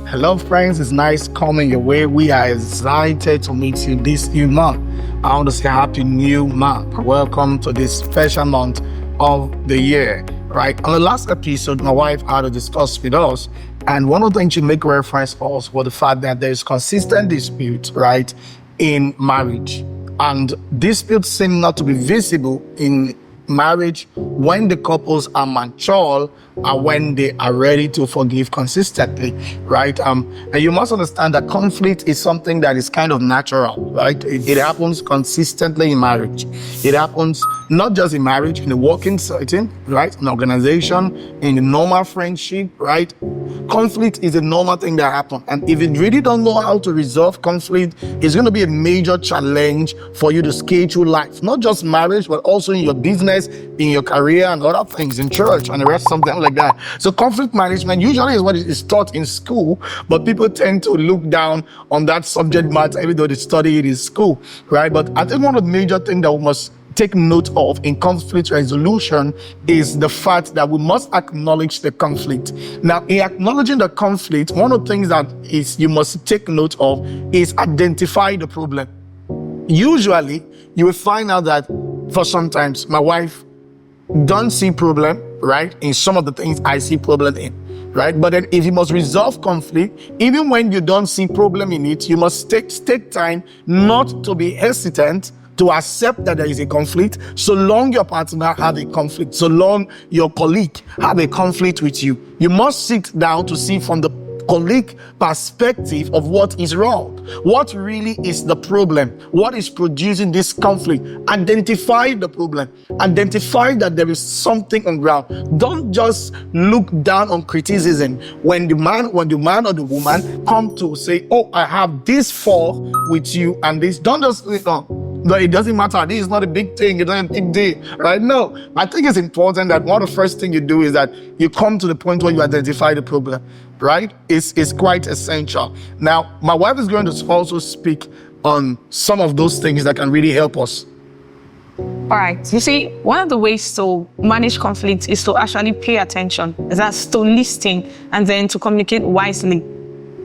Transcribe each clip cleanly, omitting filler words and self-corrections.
Hello, friends. It's nice coming your way. We are excited to meet you this new month. I want to say happy new month. Welcome to this special month of the year, right? On the last episode, my wife had to discuss with us, and one of the things she make reference for us was the fact that there is consistent dispute, right, in marriage. And disputes seem not to be visible in marriage when the couples are mature and when they are ready to forgive consistently, right? And you must understand that conflict is something that is kind of natural, right? It happens consistently in marriage. It happens not just in marriage, in the working setting, right? In organization, in the normal friendship, right? Conflict is a normal thing that happens. And if you really don't know how to resolve conflict, it's going to be a major challenge for you to schedule life, not just marriage, but also in your business, in your career, and other things, in church, and the rest, something like that. So conflict management usually is what is taught in school, but people tend to look down on that subject matter, even though they study it in school, right? But I think one of the major things that we must take note of in conflict resolution is the fact that we must acknowledge the conflict. Now, in acknowledging the conflict, one of the things that is you must take note of is identify the problem. Usually, you will find out that for sometimes my wife don't see problem, right, in some of the things I see problem in, right? But then if you must resolve conflict, even when you don't see problem in it, you must take time not to be hesitant to accept that there is a conflict, so long your partner have a conflict, so long your colleague have a conflict with you. You must sit down to see from the colleague perspective of what is wrong, what really is the problem, what is producing this conflict. Identify the problem, identify that there is something on ground. Don't just look down on criticism when the man or the woman come to say, oh, I have this fault with you and this. Don't just say, no, it doesn't matter. This is not a big thing. It's not a big deal, right? No, I think it's important that one of the first things you do is that you come to the point where you identify the problem, right? It's quite essential. Now, my wife is going to also speak on some of those things that can really help us. All right. You see, one of the ways to manage conflict is to actually pay attention. That's to listen and then to communicate wisely.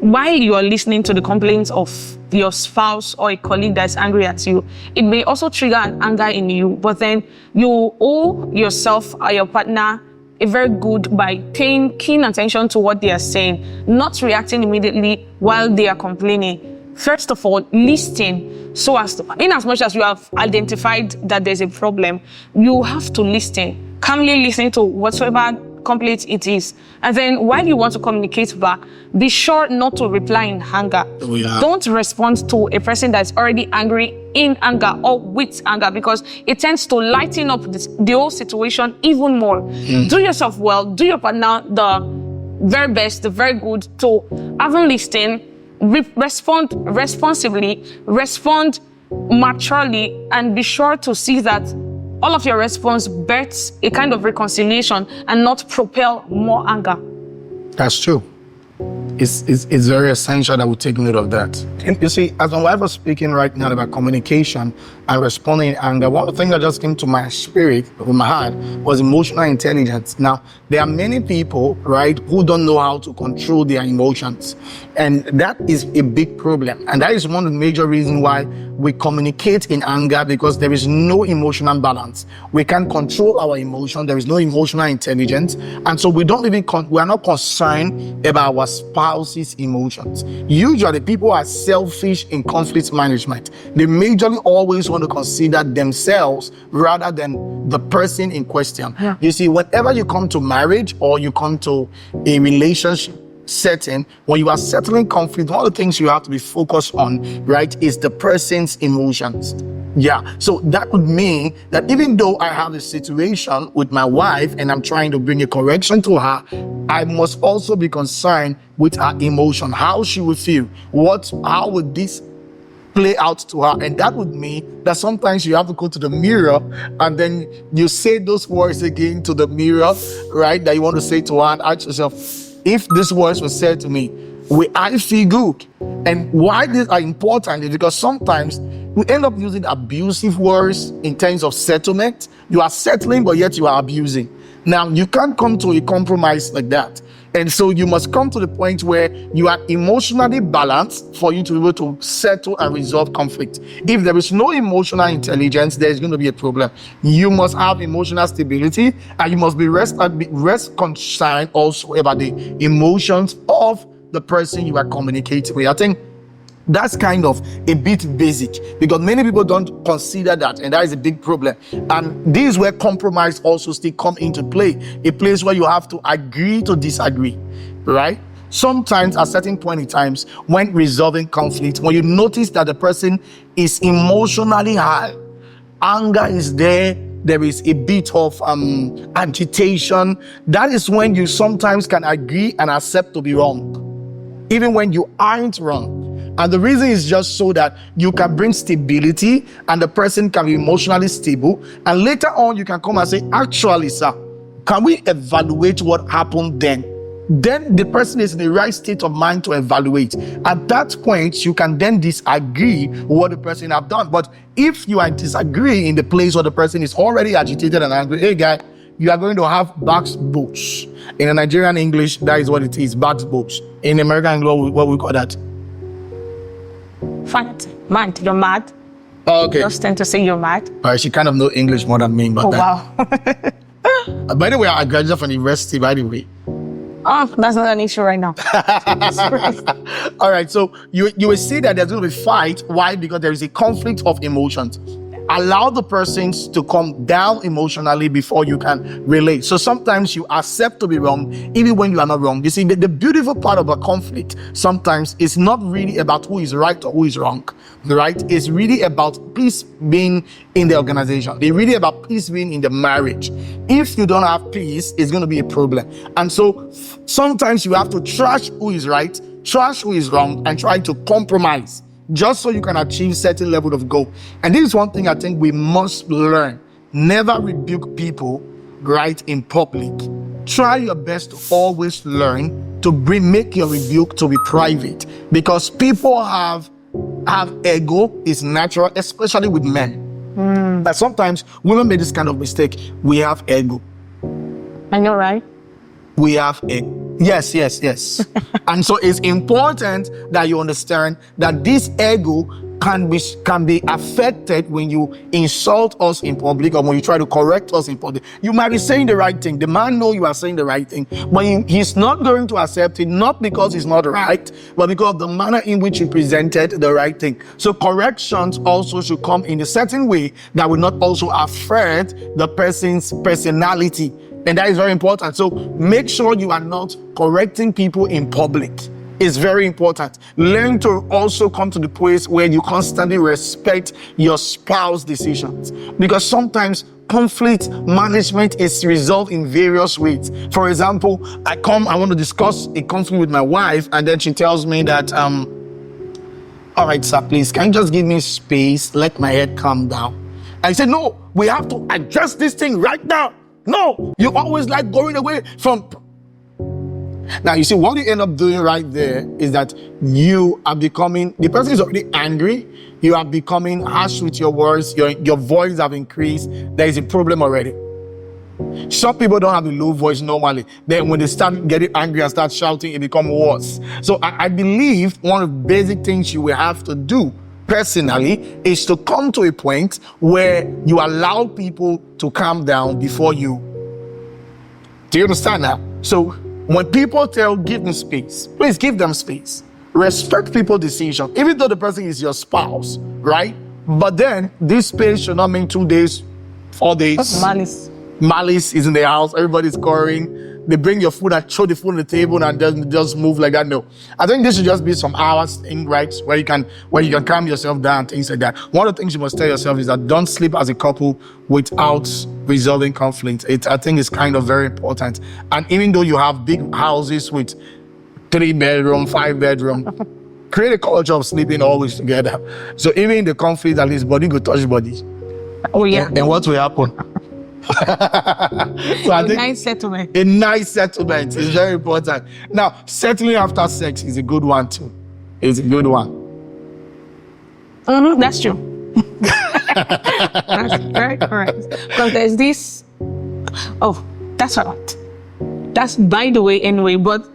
While you are listening to the complaints of your spouse or a colleague that's angry at you, it may also trigger an anger in you, but then you owe yourself or your partner a very good by paying keen attention to what they are saying, not reacting immediately while they are complaining. First of all, listen. So in as much as you have identified that there's a problem, you have to listen. Calmly listen to whatsoever complaint it is. And then while you want to communicate back, be sure not to reply in anger. Oh, yeah. Don't respond to a person that's already angry in anger or with anger, because it tends to lighten up the whole situation even more. Do yourself well, do your partner the very best, the very good, to have them listen, respond responsibly, respond maturely, and be sure to see that all of your response births a kind of reconciliation and not propel more anger. That's true. It's very essential that we take note of that. And you see, as my wife was speaking right now about communication and responding in anger, one of the things that just came to my spirit, with my heart, was emotional intelligence. Now, there are many people, right, who don't know how to control their emotions. And that is a big problem. And that is one of the major reasons why we communicate in anger, because there is no emotional balance. We can't control our emotion. There is no emotional intelligence. And so we are not concerned about our spouse's emotions. Usually people are selfish in conflict management. They majorly always want to consider themselves rather than the person in question. Yeah. You see, whenever you come to marriage or you come to a relationship setting, when you are settling conflict, one of the things you have to be focused on, right, is the person's emotions. Yeah, so that would mean that even though I have a situation with my wife and I'm trying to bring a correction to her, I must also be concerned with her emotion, how she will feel, how would this play out to her. And that would mean that sometimes you have to go to the mirror and then you say those words again to the mirror, right, that you want to say to her, and ask yourself, if these words were said to me, I feel good. And why these are important is because sometimes we end up using abusive words in terms of settlement. You are settling, but yet you are abusing. Now, you can't come to a compromise like that. And so you must come to the point where you are emotionally balanced for you to be able to settle and resolve conflict. If there is no emotional intelligence, there's going to be a problem. You must have emotional stability, and you must be rest concerned also about the emotions of the person you are communicating with. I think that's kind of a bit basic because many people don't consider that, and that is a big problem. And this is where compromise also still come into play, a place where you have to agree to disagree, right? Sometimes at certain point in times when resolving conflict, when you notice that the person is emotionally high, anger is there is a bit of agitation, that is when you sometimes can agree and accept to be wrong, even when you aren't wrong. And the reason is just so that you can bring stability and the person can be emotionally stable. And later on, you can come and say, actually, sir, can we evaluate what happened then? Then the person is in the right state of mind to evaluate. At that point, you can then disagree with what the person have done. But if you are disagreeing in the place where the person is already agitated and angry, hey guy, you are going to have backbooks. In the Nigerian English, that is what it is, backbooks. In American English, what we call that? Fact. Mad. You're mad. Oh, okay. Just tend to say you're mad. She kind of know English more than me, but oh, wow. By the way, I graduated from university, by the way. Oh, that's not an issue right now. All right, so you will see that there's going to be fight. Why? Because there is a conflict of emotions. Allow the persons to come down emotionally before you can relate. So sometimes you accept to be wrong, even when you are not wrong. You see, the beautiful part of a conflict sometimes is not really about who is right or who is wrong, right? It's really about peace being in the organization. It's really about peace being in the marriage. If you don't have peace, it's going to be a problem. And so sometimes you have to trash who is right, trash who is wrong, and try to compromise, just so you can achieve certain level of goal. And this is one thing I think we must learn. Never rebuke people right in public. Try your best to always learn to make your rebuke to be private, because people have ego. Is natural, especially with men. But sometimes women make this kind of mistake. We have ego. I know, right? We have ego. Yes. And so it's important that you understand that this ego can be affected when you insult us in public, or when you try to correct us in public. You might be saying the right thing. The man knows you are saying the right thing, but he's not going to accept it, not because it's not right, but because of the manner in which you presented the right thing. So corrections also should come in a certain way that will not also affect the person's personality. And that is very important. So make sure you are not correcting people in public. It's very important. Learn to also come to the place where you constantly respect your spouse's decisions. Because sometimes conflict management is resolved in various ways. For example, I want to discuss a conflict with my wife, and then she tells me that, all right, sir, please, can you just give me space, let my head calm down? I said, no, we have to address this thing right now. No, you always like going away from. Now, you see, what you end up doing right there is that you are becoming, the person is already angry, you are becoming harsh with your words, your voice have increased, there is a problem already. Some people don't have a low voice normally. Then when they start getting angry and start shouting, it becomes worse. So I believe one of the basic things you will have to do personally is to come to a point where you allow people to calm down before you. Do you understand now? So when people give them space, please give them space. Respect people's decision, even though the person is your spouse, right? But then this space should not mean 2 days, 4 days. That's malice. Malice is in the house, everybody's scoring. They bring your food and throw the food on the table and just move like that. No, I think this should just be some hours thing, right? Where you can calm yourself down, things like that. One of the things you must tell yourself is that don't sleep as a couple without resolving conflict. I think it's kind of very important. And even though you have big houses with 3 bedroom, 5 bedroom, create a culture of sleeping always together. So even in the conflict, at least body go touch body. Oh yeah. And what will happen? So I think nice settlement. a nice settlement is very important. Now, settling after sex is a good one too. It's a good one. That's true. That's very correct. Because there's this. Oh, that's all right. That's by the way, anyway. But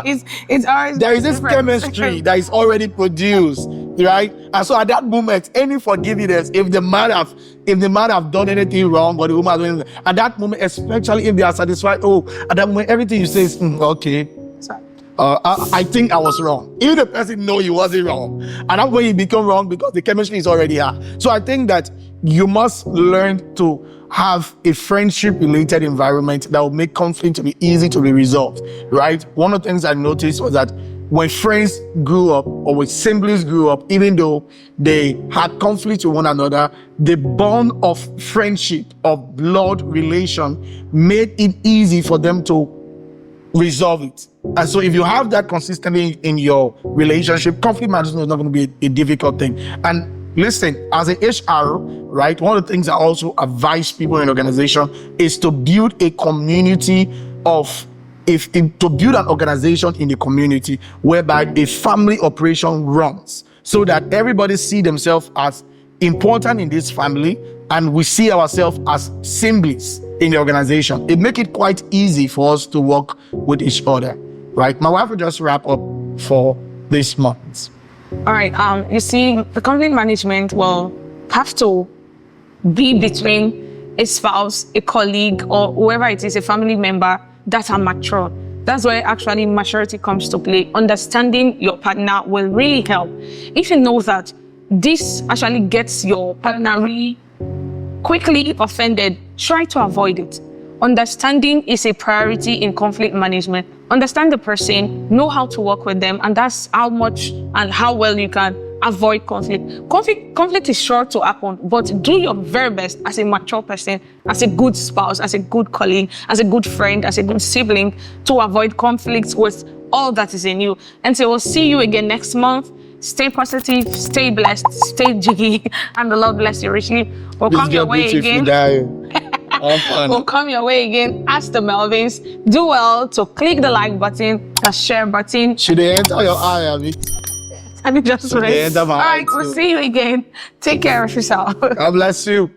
it's always there is this different. chemistry that is already produced, right? And so at that moment, any forgiveness, if the man have done anything wrong or the woman has done anything, at that moment, especially if they are satisfied, at that moment, everything you say is okay. Sorry. I think I was wrong. Even the person know he wasn't wrong. And that's when he become wrong because the chemistry is already here. So I think that you must learn to have a friendship-related environment that will make conflict to be easy to be resolved, right? One of the things I noticed was that when friends grew up or when siblings grew up, even though they had conflict with one another, the bond of friendship, of blood relation, made it easy for them to resolve it. And so if you have that consistently in your relationship, conflict management is not going to be a difficult thing. And listen, as an HR, right, one of the things I also advise people in organization is to build a community to build an organization in the community whereby a family operation runs so that everybody see themselves as important in this family and we see ourselves as siblings in the organization. It makes it quite easy for us to work with each other, right? My wife will just wrap up for this month. All right. You see, the conflict management will have to be between a spouse, a colleague, or whoever it is, a family member that are mature. That's where actually maturity comes to play. Understanding your partner will really help. If you know that this actually gets your partner really quickly offended, try to avoid it. Understanding is a priority in conflict management. Understand the person, know how to work with them, and that's how much and how well you can avoid conflict. Conflict is sure to happen, but do your very best as a mature person, as a good spouse, as a good colleague, as a good friend, as a good sibling, to avoid conflicts with all that is in you. And so we'll see you again next month. Stay positive, stay blessed, stay jiggy, and the Lord bless you richly. We'll come your way again. We'll come your way again. Ask the Melvins. Do well to click the like button, the share button. Should they enter your eye, Abby? And just wait. All right, we'll see you again. Take care of yourself. God bless you.